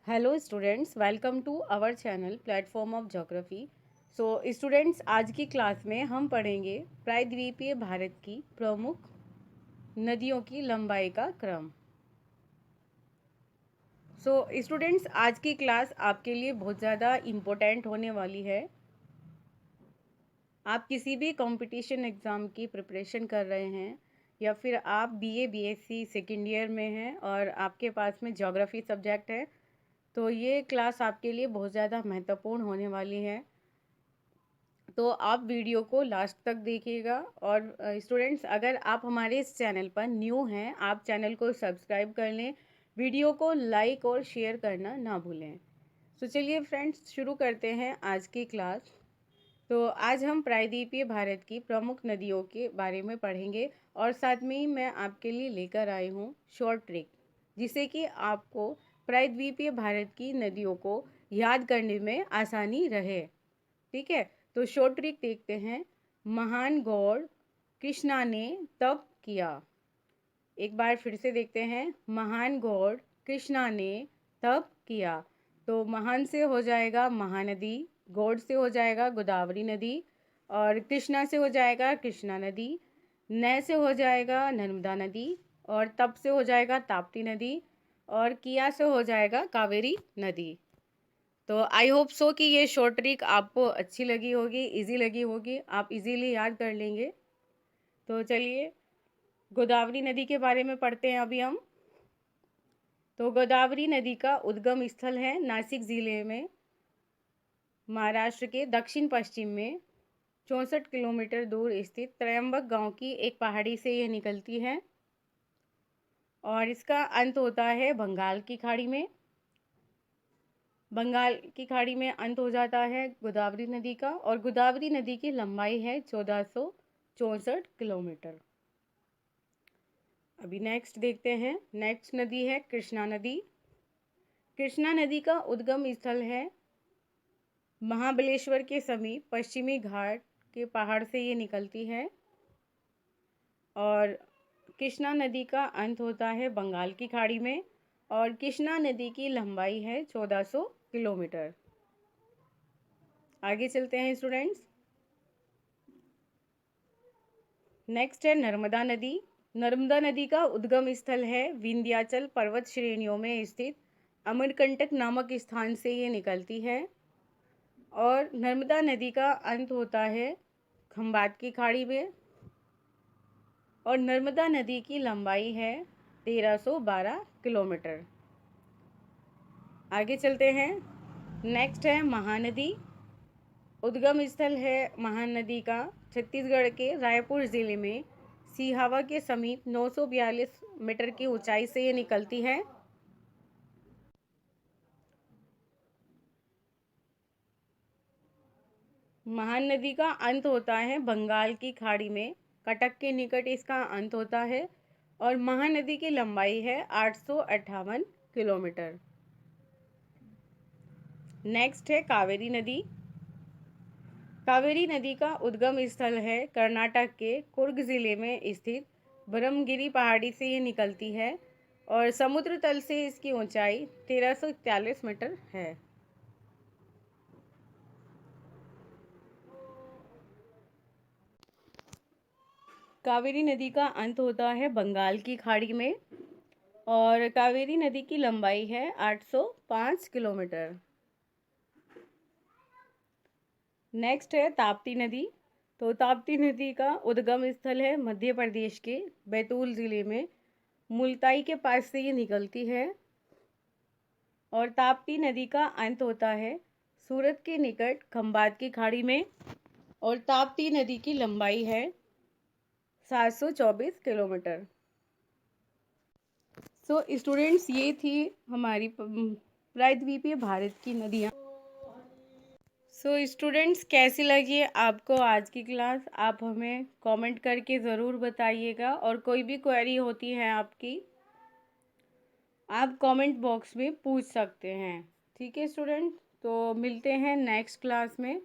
Hello students, welcome to our channel platform of geography. So students, आज की class में हम पढ़ेंगे प्रायद्वीपीय भारत की प्रमुख नदियों की लंबाई का क्रम। सो स्टूडेंट्स, आज की क्लास आपके लिए बहुत ज़्यादा इम्पोर्टेंट होने वाली है। आप किसी भी कंपटीशन एग्ज़ाम की प्रिपरेशन कर रहे हैं या फिर आप बीए बीएससी सेकेंड ईयर में हैं और आपके पास में ज्योग्राफी सब्जेक्ट है, तो ये क्लास आपके लिए बहुत ज़्यादा महत्वपूर्ण होने वाली है। तो आप वीडियो को लास्ट तक देखिएगा। और स्टूडेंट्स, अगर आप हमारे इस चैनल पर न्यू हैं, आप चैनल को सब्सक्राइब कर लें, वीडियो को लाइक और शेयर करना ना भूलें। तो चलिए फ्रेंड्स, शुरू करते हैं आज की क्लास। तो आज हम प्रायद्वीपीय भारत की प्रमुख नदियों के बारे में पढ़ेंगे और साथ में ही मैं आपके लिए लेकर आई हूँ शॉर्ट ट्रिक, जिससे कि आपको प्रायद्वीपीय भारत की नदियों को याद करने में आसानी रहे। ठीक है, तो शॉर्ट ट्रिक देखते हैं। महान गौड़ कृष्णा ने तप किया। एक बार फिर से देखते हैं। महान गौड़ कृष्णा ने तप किया। तो महान से हो जाएगा महानदी, गौड़ से हो जाएगा गोदावरी नदी, और कृष्णा से हो जाएगा कृष्णा नदी, न से हो जाएगा नर्मदा नदी, और तप से हो जाएगा ताप्ती नदी, और किया से हो जाएगा कावेरी नदी। तो आई होप सो कि ये शॉर्ट ट्रिक आपको अच्छी लगी होगी, इजी लगी होगी, आप इजीली याद कर लेंगे। तो चलिए गोदावरी नदी के बारे में पढ़ते हैं अभी हम। तो गोदावरी नदी का उद्गम स्थल है नासिक ज़िले में, महाराष्ट्र के दक्षिण पश्चिम में 64 किलोमीटर दूर स्थित त्रयंबक गांव की एक पहाड़ी से ये निकलती है और इसका अंत होता है बंगाल की खाड़ी में। बंगाल की खाड़ी में अंत हो जाता है गोदावरी नदी का, और गोदावरी नदी की लंबाई है 1464 किलोमीटर। अभी नेक्स्ट देखते हैं। नेक्स्ट नदी है कृष्णा नदी। कृष्णा नदी का उद्गम स्थल है महाबलेश्वर के समीप पश्चिमी घाट के पहाड़ से ये निकलती है, और कृष्णा नदी का अंत होता है बंगाल की खाड़ी में, और कृष्णा नदी की लंबाई है 1400 किलोमीटर। आगे चलते हैं स्टूडेंट्स। नेक्स्ट है नर्मदा नदी। नर्मदा नदी का उद्गम स्थल है विंध्याचल पर्वत श्रेणियों में स्थित अमरकंटक नामक स्थान से ये निकलती है, और नर्मदा नदी का अंत होता है खंबात की खाड़ी में, और नर्मदा नदी की लंबाई है 1312 किलोमीटर। आगे चलते हैं। नेक्स्ट है महानदी। उद्गम स्थल है महानदी का छत्तीसगढ़ के रायपुर ज़िले में सिहावा के समीप 942 मीटर की ऊंचाई से ये निकलती है, महानदी का अंत होता है बंगाल की खाड़ी में, कटक के निकट इसका अंत होता है, और महानदी की लंबाई है 858 किलोमीटर। नेक्स्ट है कावेरी नदी। कावेरी नदी का उद्गम स्थल है कर्नाटक के कुर्ग ज़िले में स्थित ब्रह्मगिरी पहाड़ी से ये निकलती है, और समुद्र तल से इसकी ऊंचाई 1341 मीटर है। कावेरी नदी का अंत होता है बंगाल की खाड़ी में, और कावेरी नदी की लंबाई है 805 किलोमीटर। नेक्स्ट है ताप्ती नदी। तो ताप्ती नदी का उद्गम स्थल है मध्य प्रदेश के बैतूल ज़िले में मुल्ताई के पास से ये निकलती है, और ताप्ती नदी का अंत होता है सूरत के निकट खंबात की खाड़ी में, और ताप्ती नदी की लंबाई है 724 किलोमीटर। सो स्टूडेंट्स, ये थी हमारी प्रायद्वीपीय भारत की नदियाँ। सो स्टूडेंट्स, कैसी लगी आपको आज की क्लास? आप हमें कमेंट करके ज़रूर बताइएगा, और कोई भी क्वेरी होती है आपकी, आप कमेंट बॉक्स में पूछ सकते हैं। ठीक है स्टूडेंट, तो मिलते हैं नेक्स्ट क्लास में।